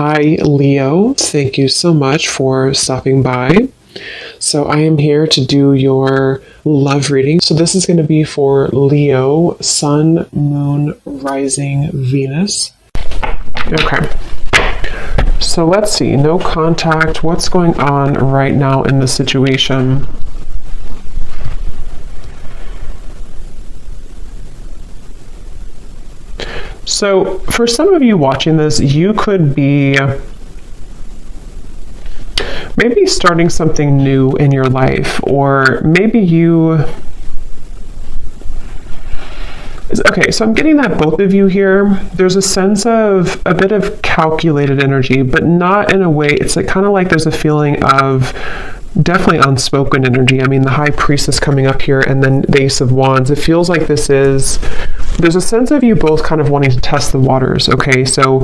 Hi, Leo. Thank you so much for stopping by. So, I am here to do your love reading. So, this is going to be for Leo, Sun, Moon, Rising, Venus. Okay. So, let's see. No contact. What's going on right now in the situation? So, for some of you watching this, you could be maybe starting something new in your life, or maybe you... Okay, so I'm getting that both of you here, there's a sense of a bit of calculated energy, but not in a way, it's like kind of like there's a feeling of definitely unspoken energy. I mean, the High Priestess coming up here and then the Ace of Wands. It feels like there's a sense of you both kind of wanting to test the waters, okay? So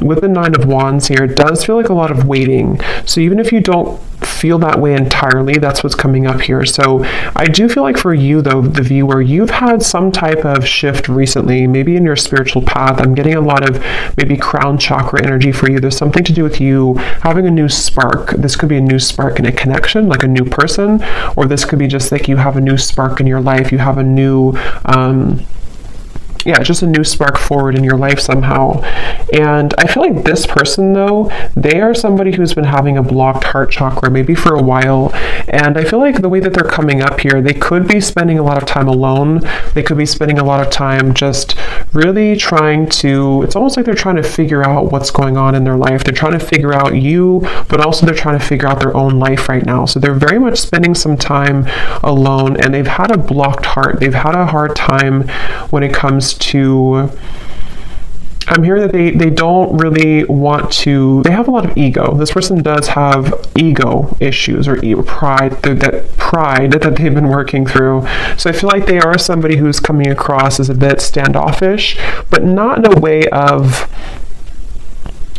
with the Nine of Wands here, it does feel like a lot of waiting. So even if you don't feel that way entirely, that's what's coming up here. So I do feel like for you, though, the viewer, you've had some type of shift recently, maybe in your spiritual path. I'm getting a lot of maybe crown chakra energy for you. There's something to do with you having a new spark. This could be a new spark in a connection, like a new person, or this could be just like you have a new spark in your life. You have a new... just a new spark forward in your life somehow. And I feel like this person, though, they are somebody who's been having a blocked heart chakra maybe for a while. And I feel like the way that they're coming up here, they could be spending a lot of time alone. They could be spending a lot of time just really trying to, it's almost like they're trying to figure out what's going on in their life. They're trying to figure out you, but also they're trying to figure out their own life right now. So they're very much spending some time alone, and they've had a blocked heart. They've had a hard time when it comes to... I'm hearing that they don't really want to... They have a lot of ego. This person does have ego issues or pride, that they've been working through. So I feel like they are somebody who's coming across as a bit standoffish, but not in a way of...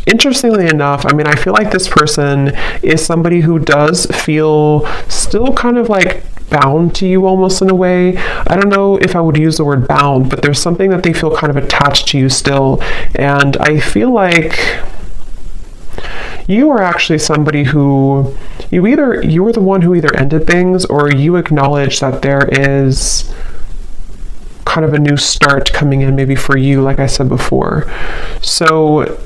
Interestingly enough, I mean, I feel like this person is somebody who does feel still kind of like bound to you almost in a way. I don't know if I would use the word bound, but there's something that they feel kind of attached to you still. And I feel like you are actually somebody who you were the one who either ended things, or you acknowledge that there is kind of a new start coming in maybe for you, like I said before. So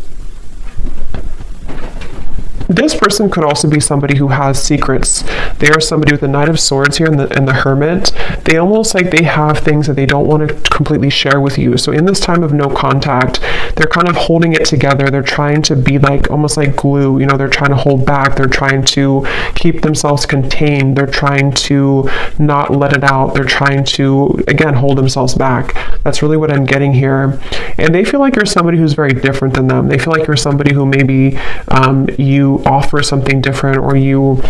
this person could also be somebody who has secrets. They are somebody with the Knight of Swords here and the Hermit. They almost like they have things that they don't want to completely share with you. So in this time of no contact, they're kind of holding it together. They're trying to be like almost like glue. You know, they're trying to hold back. They're trying to keep themselves contained. They're trying to not let it out. They're trying to, again, hold themselves back. That's really what I'm getting here. And they feel like you're somebody who's very different than them. They feel like you're somebody who maybe you offer something different, or you,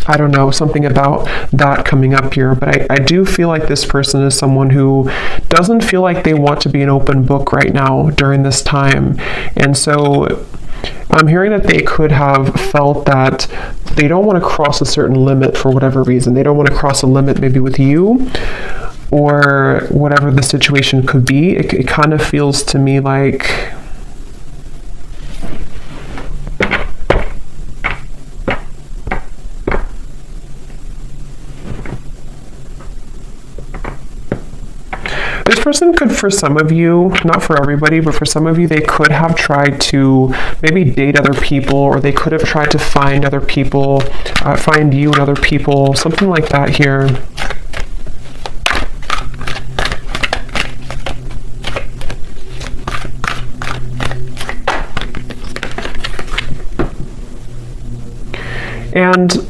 I don't know, something about that coming up here. But I do feel like this person is someone who doesn't feel like they want to be an open book right now during this time. And so I'm hearing that they could have felt that they don't want to cross a certain limit for whatever reason. They don't want to cross a limit maybe with you, or whatever the situation could be. It kind of feels to me like... This person could, for some of you, not for everybody, but for some of you, they could have tried to maybe date other people, or they could have tried to find other people, find you and other people, something like that here. And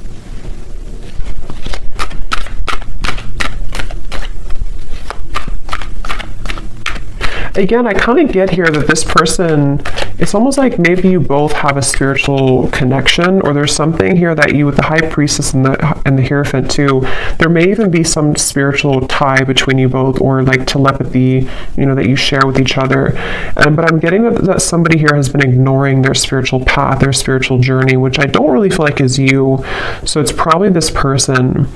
again, I kind of get here that this person, it's almost like maybe you both have a spiritual connection, or there's something here that you, with the High Priestess and the Hierophant too, there may even be some spiritual tie between you both, or like telepathy, you know, that you share with each other. But I'm getting that somebody here has been ignoring their spiritual path, their spiritual journey, which I don't really feel like is you. So it's probably this person.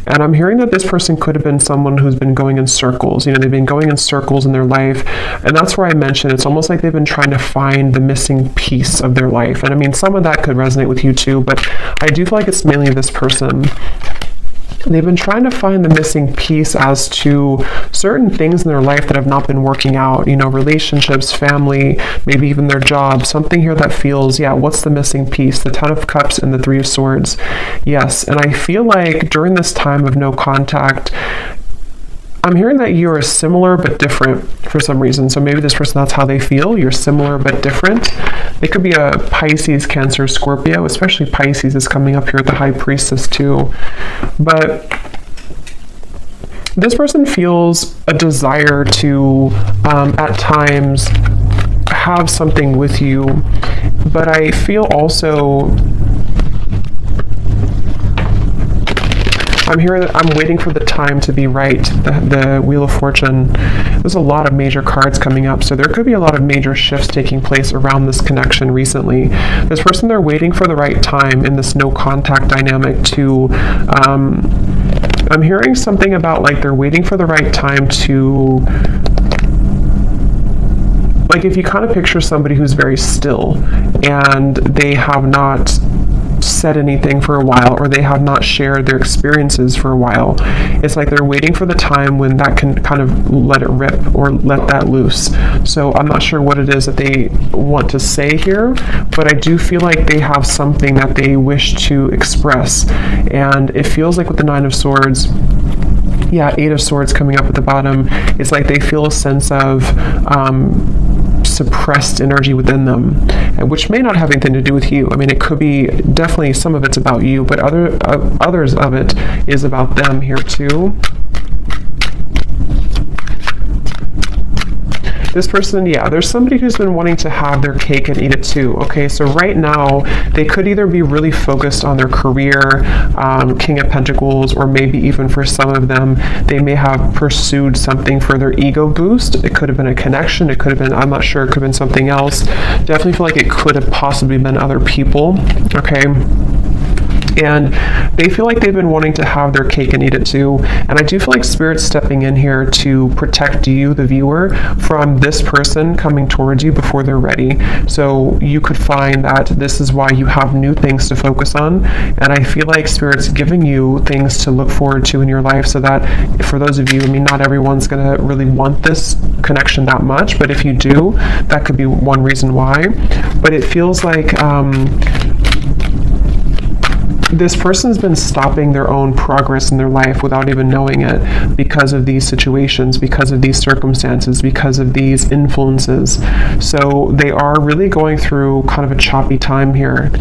And I'm hearing that this person could have been someone who's been going in circles. You know, they've been going in circles in their life. And that's where I mentioned it's almost like they've been trying to find the missing piece of their life. And I mean, some of that could resonate with you too, but I do feel like it's mainly this person. They've been trying to find the missing piece as to certain things in their life that have not been working out, you know, relationships, family, maybe even their job, something here that feels, yeah, what's the missing piece? The Ten of Cups and the Three of Swords. Yes, and I feel like during this time of no contact, I'm hearing that you are similar but different for some reason. So maybe this person, that's how they feel. You're similar but different. It could be a Pisces, Cancer, Scorpio, especially Pisces is coming up here with the High Priestess too. But this person feels a desire to, at times, have something with you. But I feel also, I'm waiting for the time to be right. The Wheel of Fortune. There's a lot of major cards coming up, so there could be a lot of major shifts taking place around this connection recently. This person, they're waiting for the right time in this no contact dynamic to, I'm hearing something about like they're waiting for the right time to, like if you kind of picture somebody who's very still and they have not said anything for a while, or they have not shared their experiences for a while. It's like they're waiting for the time when that can kind of let it rip or let that loose. So I'm not sure what it is that they want to say here, but I do feel like they have something that they wish to express. And it feels like with the Nine of Swords, yeah, Eight of Swords coming up at the bottom, it's like they feel a sense of suppressed energy within them, which may not have anything to do with you. I mean, it could be, definitely some of it's about you, but others of it is about them here too. This person, yeah, there's somebody who's been wanting to have their cake and eat it too. Okay, so right now, they could either be really focused on their career, King of Pentacles, or maybe even for some of them, they may have pursued something for their ego boost. It could have been a connection. It could have been, I'm not sure, it could have been something else. Definitely feel like it could have possibly been other people. Okay. And they feel like they've been wanting to have their cake and eat it too. And I do feel like Spirit's stepping in here to protect you, the viewer, from this person coming towards you before they're ready. So you could find that this is why you have new things to focus on. And I feel like Spirit's giving you things to look forward to in your life, so that for those of you, I mean, not everyone's going to really want this connection that much, but if you do, that could be one reason why. But it feels like this person's been stopping their own progress in their life without even knowing it, because of these situations, because of these circumstances, because of these influences. So they are really going through kind of a choppy time here.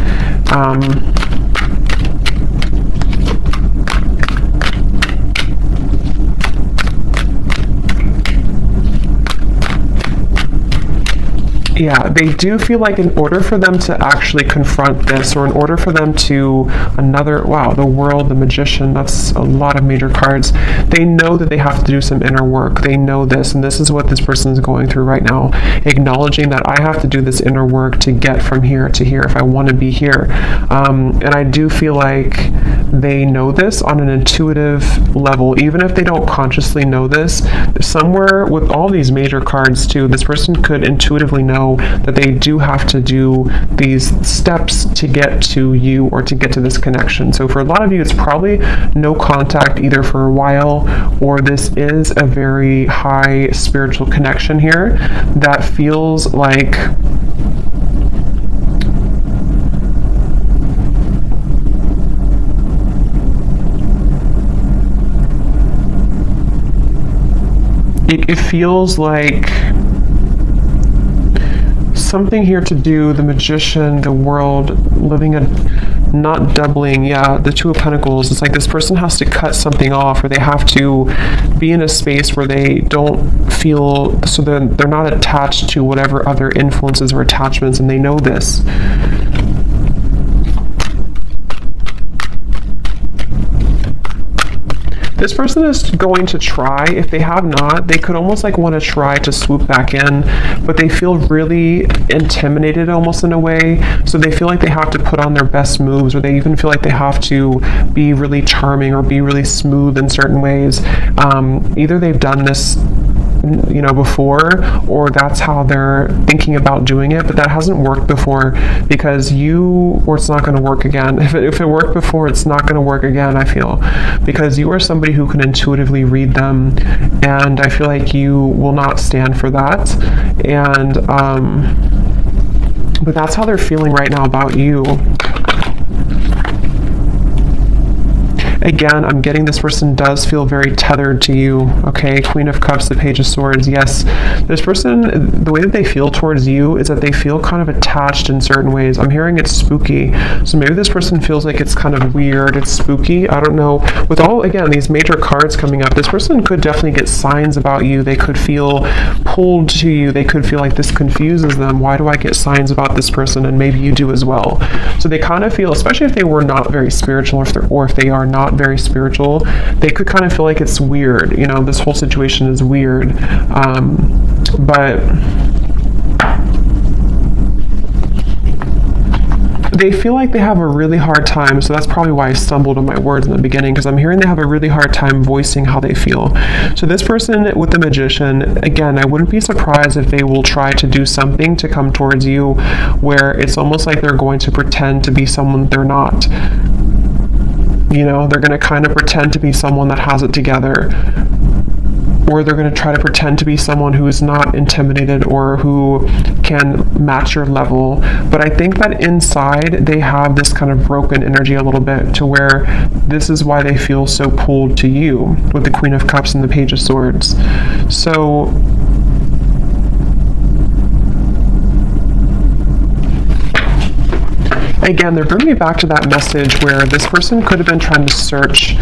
Yeah, they do feel like in order for them to actually confront this, or in order for them to wow, the World, the Magician, that's a lot of major cards. They know that they have to do some inner work. They know this, and this is what this person is going through right now, acknowledging that I have to do this inner work to get from here to here if I want to be here. And I do feel like they know this on an intuitive level, even if they don't consciously know this. Somewhere with all these major cards too, this person could intuitively know that they do have to do these steps to get to you, or to get to this connection. So for a lot of you, it's probably no contact either for a while, or this is a very high spiritual connection here that feels like it feels like something here to do, the Magician, the World, living a, not doubling, yeah, the Two of Pentacles. It's like this person has to cut something off, or they have to be in a space where they don't feel, so they're not attached to whatever other influences or attachments, and they know this. This person is going to try. If they have not, they could almost like want to try to swoop back in, but they feel really intimidated almost in a way. So they feel like they have to put on their best moves, or they even feel like they have to be really charming or be really smooth in certain ways. Either they've done this before, or that's how they're thinking about doing it, but that hasn't worked before because it's not going to work again. If it worked before, it's not going to work again, I feel, because you are somebody who can intuitively read them, and I feel like you will not stand for that. And but that's how they're feeling right now about you. Again, I'm getting this person does feel very tethered to you, okay? Queen of Cups, the Page of Swords. Yes, this person, the way that they feel towards you is that they feel kind of attached in certain ways. I'm hearing it's spooky. So maybe this person feels like it's kind of weird, it's spooky. I don't know. With all, again, these major cards coming up, this person could definitely get signs about you. They could feel pulled to you. They could feel like this confuses them. Why do I get signs about this person? And maybe you do as well. So they kind of feel, especially if they were not very spiritual, or if they are not very spiritual, they could kind of feel like it's weird. This whole situation is weird. But they feel like they have a really hard time, so that's probably why I stumbled on my words in the beginning, because I'm hearing they have a really hard time voicing how they feel. So this person with the Magician, again, I wouldn't be surprised if they will try to do something to come towards you where it's almost like they're going to pretend to be someone they're not. They're going to kind of pretend to be someone that has it together, or they're going to try to pretend to be someone who is not intimidated or who can match your level. But I think that inside they have this kind of broken energy a little bit, to where this is why they feel so pulled to you with the Queen of Cups and the Page of Swords. So again, they're bringing me back to that message where this person could have been trying to search,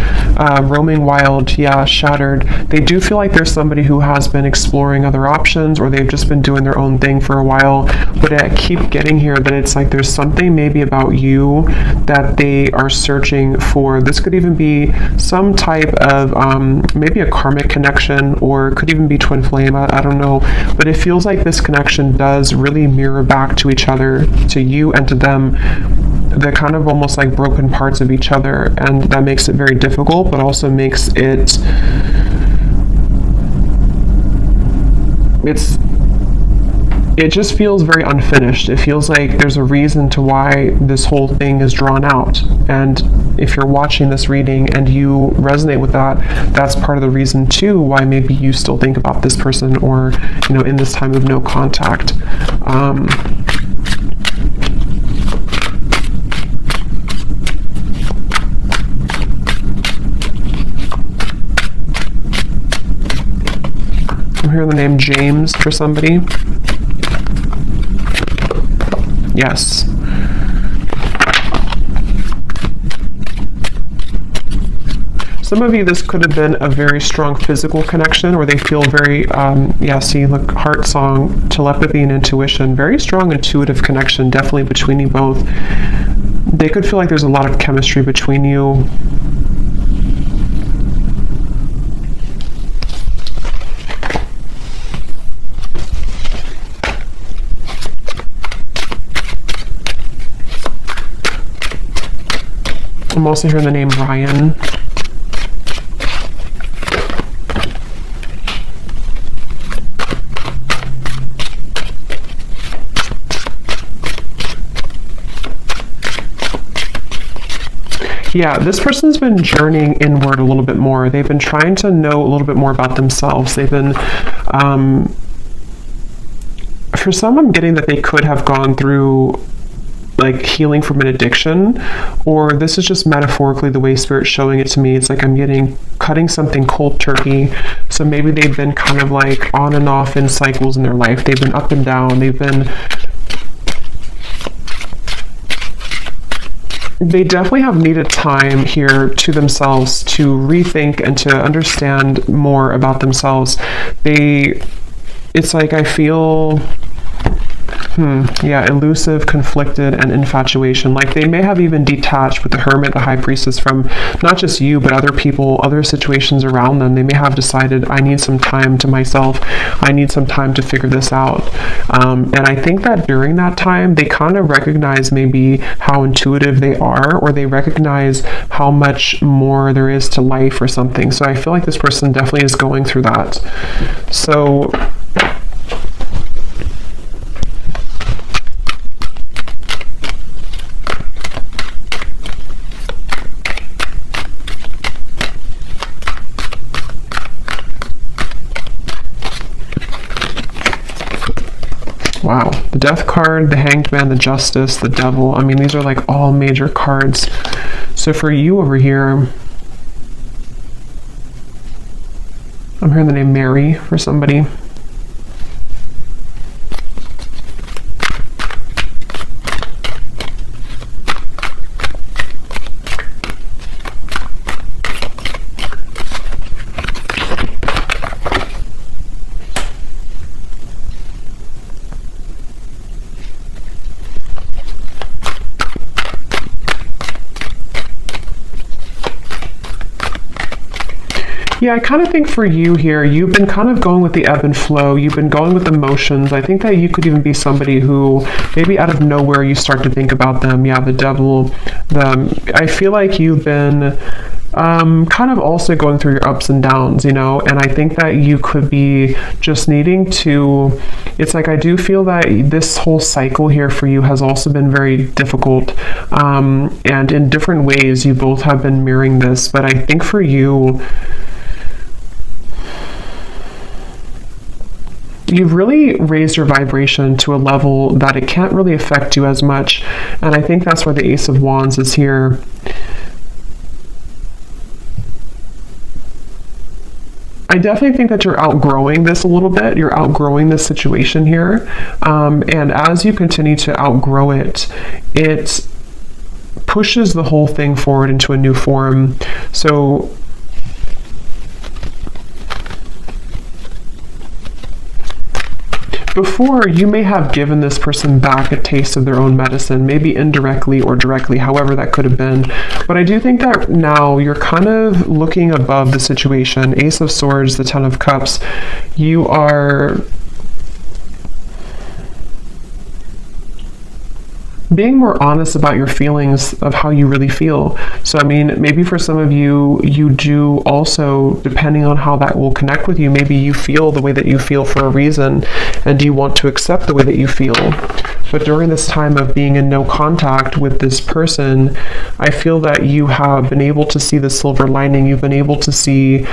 roaming wild, shattered. They do feel like there's somebody who has been exploring other options, or they've just been doing their own thing for a while. But I keep getting here that it's like there's something maybe about you that they are searching for. This could even be some type of maybe a karmic connection, or it could even be twin flame. I don't know. But it feels like this connection does really mirror back to each other, to you and to them. They're kind of almost like broken parts of each other, and that makes it very difficult, but also makes it just feels very unfinished. It feels like there's a reason to why this whole thing is drawn out. And if you're watching this reading and you resonate with that, that's part of the reason too why maybe you still think about this person, or in this time of no contact. I'm hearing the name James for somebody. Yes. Some of you, this could have been a very strong physical connection, where they feel very, see, look, heart song, telepathy and intuition, very strong intuitive connection, definitely between you both. They could feel like there's a lot of chemistry between you. I'm also hearing the name Ryan. Yeah, this person's been journeying inward a little bit more. They've been trying to know a little bit more about themselves. They've been, for some, I'm getting that they could have gone through like healing from an addiction, or this is just metaphorically the way Spirit's showing it to me. It's like I'm getting cutting something cold turkey. So maybe they've been kind of like on and off in cycles in their life. They've been up and down. They definitely have needed time here to themselves to rethink and to understand more about themselves. It's like I feel Yeah, elusive, conflicted, and infatuation. Like they may have even detached with the Hermit, the High Priestess, from not just you, but other people, other situations around them. They may have decided, I need some time to myself. I need some time to figure this out. And I think that during that time, they kind of recognize maybe how intuitive they are, or they recognize how much more there is to life or something. So I feel like this person definitely is going through that. So wow, the Death card, the Hanged Man, the Justice, the Devil. I mean, these are like all major cards. So for you over here, I'm hearing the name Mary for somebody. Yeah, I kind of think for you here, you've been kind of going with the ebb and flow. You've been going with emotions. I think that you could even be somebody who maybe out of nowhere you start to think about them. Yeah, the Devil. I feel like you've been kind of also going through your ups and downs, you know, and I think that you could be just needing to, it's like I do feel that this whole cycle here for you has also been very difficult, and in different ways you both have been mirroring this, but I think for you, you've really raised your vibration to a level that it can't really affect you as much, and I think that's why the Ace of Wands is here. I definitely think that you're outgrowing this a little bit. You're outgrowing this situation here. And as you continue to outgrow it, it pushes the whole thing forward into a new form. So before, you may have given this person back a taste of their own medicine, maybe indirectly or directly, however that could have been. But I do think that now you're kind of looking above the situation. Ace of Swords, the Ten of Cups. You are being more honest about your feelings of how you really feel. So, I mean, maybe for some of you, you do also, depending on how that will connect with you, maybe you feel the way that you feel for a reason, and you want to accept the way that you feel. But during this time of being in no contact with this person, I feel that you have been able to see the silver lining. You've been able to see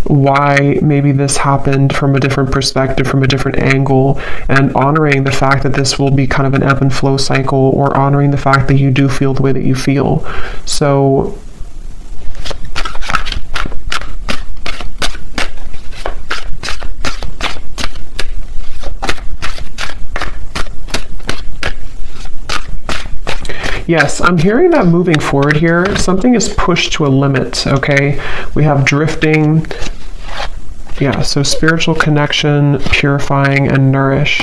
why maybe this happened from a different perspective, from a different angle, and honoring the fact that this will be kind of an ebb and flow cycle, or honoring the fact that you do feel the way that you feel. So yes, I'm hearing that moving forward here, something is pushed to a limit, okay? We have drifting. Yeah, so spiritual connection, purifying, and nourish.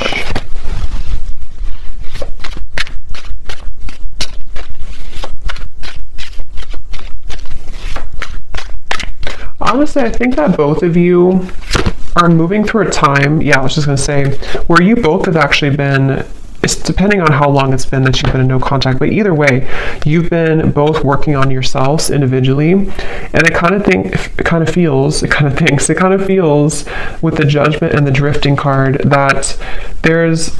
Honestly, I think that both of you are moving through a time, yeah, I was just going to say, where you both have actually been, it's depending on how long it's been that you've been in no contact, but either way, you've been both working on yourselves individually, and it kind of feels with the Judgment and the Drifting card that there's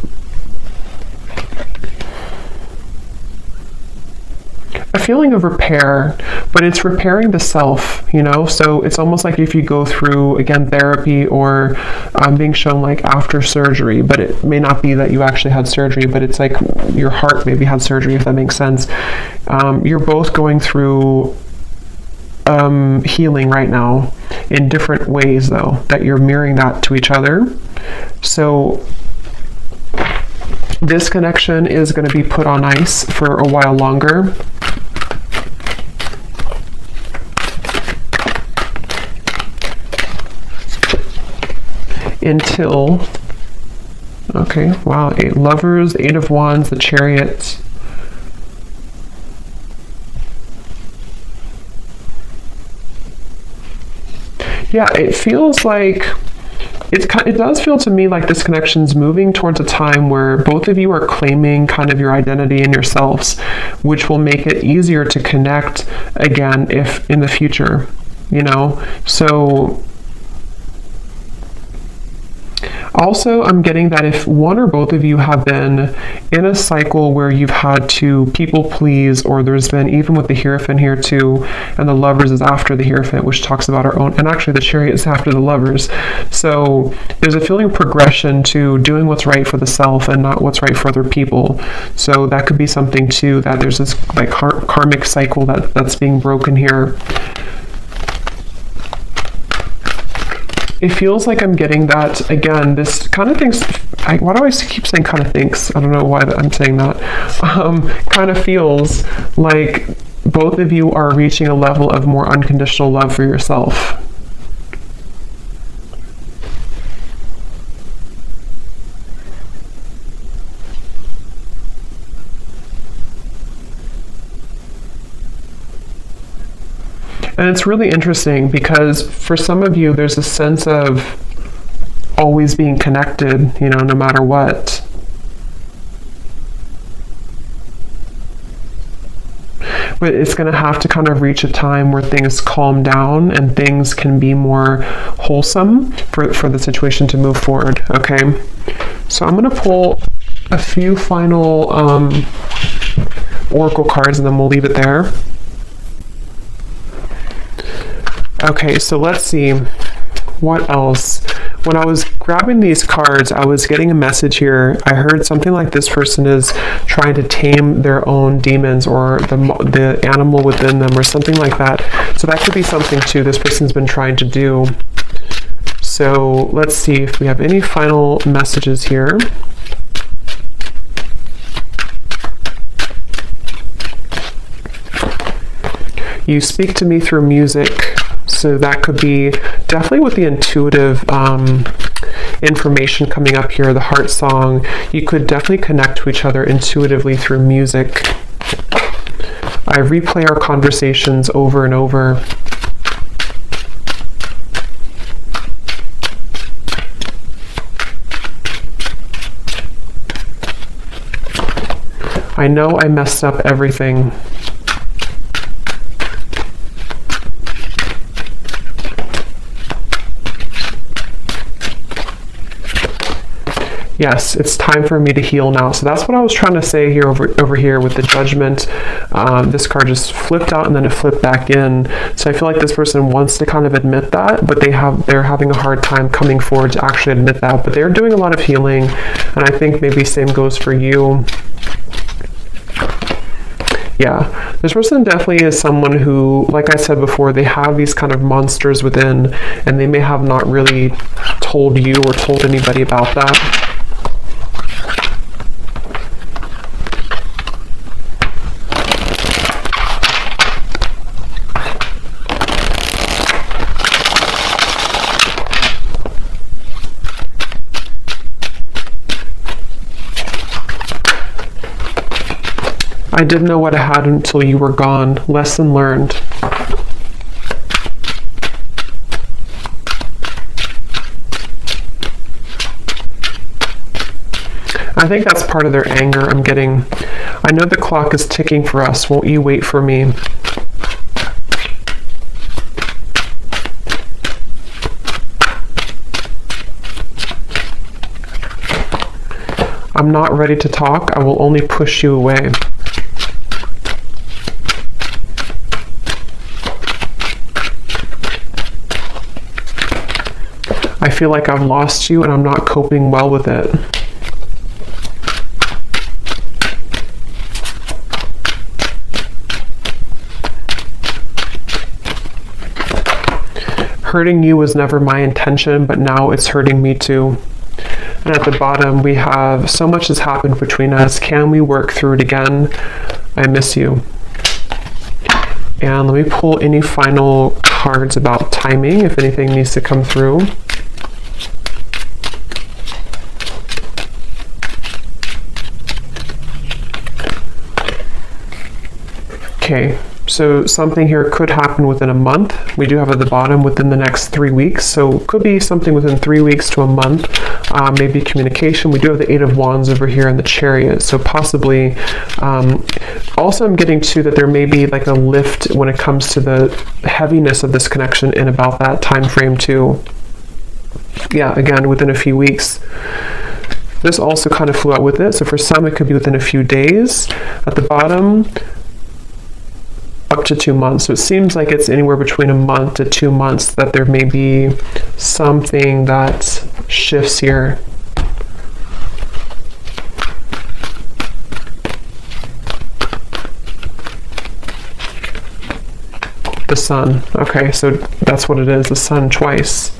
a feeling of repair, but it's repairing the self, you know? So it's almost like if you go through, again, therapy, or being shown like after surgery, but it may not be that you actually had surgery, but it's like your heart maybe had surgery, if that makes sense. You're both going through healing right now in different ways, though, that you're mirroring that to each other. So this connection is going to be put on ice for a while longer. Until Okay, wow. 8 lovers, 8 of wands, the chariot. Yeah, it feels like it does feel to me like this connection's moving towards a time where both of you are claiming kind of your identity and yourselves, which will make it easier to connect again if in the future, you know? So also, I'm getting that if one or both of you have been in a cycle where you've had to people please, or there's been, even with the Hierophant here too, and the Lovers is after the Hierophant, which talks about our own, and actually the Chariot is after the Lovers. So there's a feeling of progression to doing what's right for the self and not what's right for other people. So that could be something too, that there's this like karmic cycle that's being broken here. It feels like I'm getting that, again, this kind of thinks, why do I keep saying kind of thinks? I don't know why I'm saying that. Kind of feels like both of you are reaching a level of more unconditional love for yourself. And it's really interesting because for some of you, there's a sense of always being connected, you know, no matter what. But it's going to have to kind of reach a time where things calm down and things can be more wholesome for the situation to move forward, okay? So I'm going to pull a few final oracle cards and then we'll leave it there. Okay, so let's see. What else? When I was grabbing these cards, I was getting a message here. I heard something like this person is trying to tame their own demons or the animal within them or something like that. So that could be something too this person's been trying to do. So let's see if we have any final messages here. You speak to me through music. So that could be definitely with the intuitive information coming up here, the heart song. You could definitely connect to each other intuitively through music. I replay our conversations over and over. I know I messed up everything. Yes, it's time for me to heal now. So that's what I was trying to say here over here with the Judgment. This card just flipped out and then it flipped back in. So I feel like this person wants to kind of admit that, but they're having a hard time coming forward to actually admit that. But they're doing a lot of healing, and I think maybe same goes for you. Yeah, this person definitely is someone who, like I said before, they have these kind of monsters within, and they may have not really told you or told anybody about that. I didn't know what I had until you were gone. Lesson learned. I think that's part of their anger I'm getting. I know the clock is ticking for us. Won't you wait for me? I'm not ready to talk. I will only push you away. I feel like I've lost you and I'm not coping well with it. Hurting you was never my intention, but now it's hurting me too. And at the bottom, we have, so much has happened between us. Can we work through it again? I miss you. And let me pull any final cards about timing, if anything needs to come through. Okay, so something here could happen within a month. We do have at the bottom within the next 3 weeks, so could be something within 3 weeks to a month, maybe communication. We do have the Eight of Wands over here in the Chariot, so possibly, also I'm getting to that there may be like a lift when it comes to the heaviness of this connection in about that time frame too. Yeah, again, within a few weeks. This also kind of flew out with it, so for some it could be within a few days. At the bottom, up to 2 months. So it seems like it's anywhere between a month to 2 months that there may be something that shifts here. The Sun. Okay, so that's what it is, the Sun twice.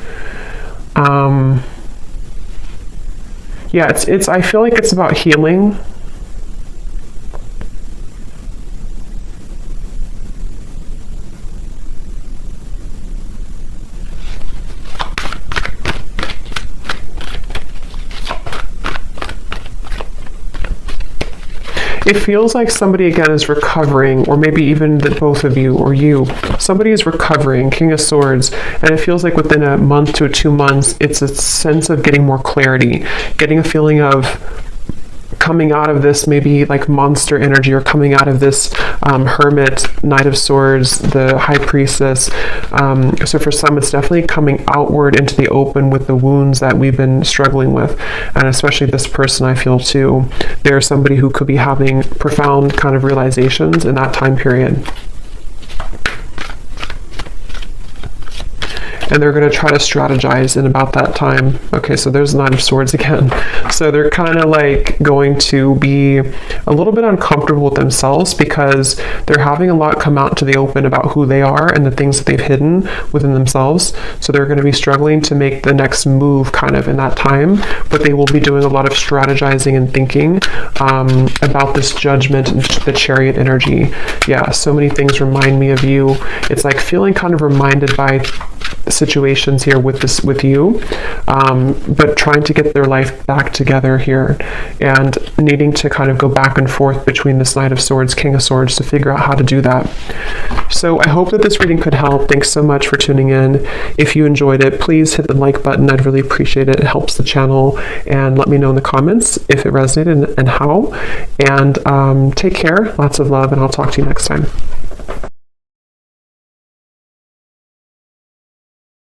Yeah, it's I feel like it's about healing. It feels like somebody again is recovering, or maybe even the both of you or you. Somebody is recovering, King of Swords, and it feels like within a month to 2 months, it's a sense of getting more clarity, getting a feeling of coming out of this maybe like monster energy, or coming out of this Hermit, Knight of Swords, the High Priestess. So for some, it's definitely coming outward into the open with the wounds that we've been struggling with. And especially this person, I feel too, they're somebody who could be having profound kind of realizations in that time period. And they're going to try to strategize in about that time. Okay, so there's the Nine of Swords again. So they're kind of like going to be a little bit uncomfortable with themselves because they're having a lot come out to the open about who they are and the things that they've hidden within themselves. So they're going to be struggling to make the next move kind of in that time, but they will be doing a lot of strategizing and thinking about this Judgment and the Chariot energy. Yeah, so many things remind me of you. It's like feeling kind of reminded by situations here with you, but trying to get their life back together here and needing to kind of go back and forth between this Knight of Swords, King of Swords to figure out how to do that. So I hope that this reading could help. Thanks so much for tuning in. If you enjoyed it, please hit the like button. I'd really appreciate it. It helps the channel, and let me know in the comments if it resonated and how. And take care, lots of love, and I'll talk to you next time.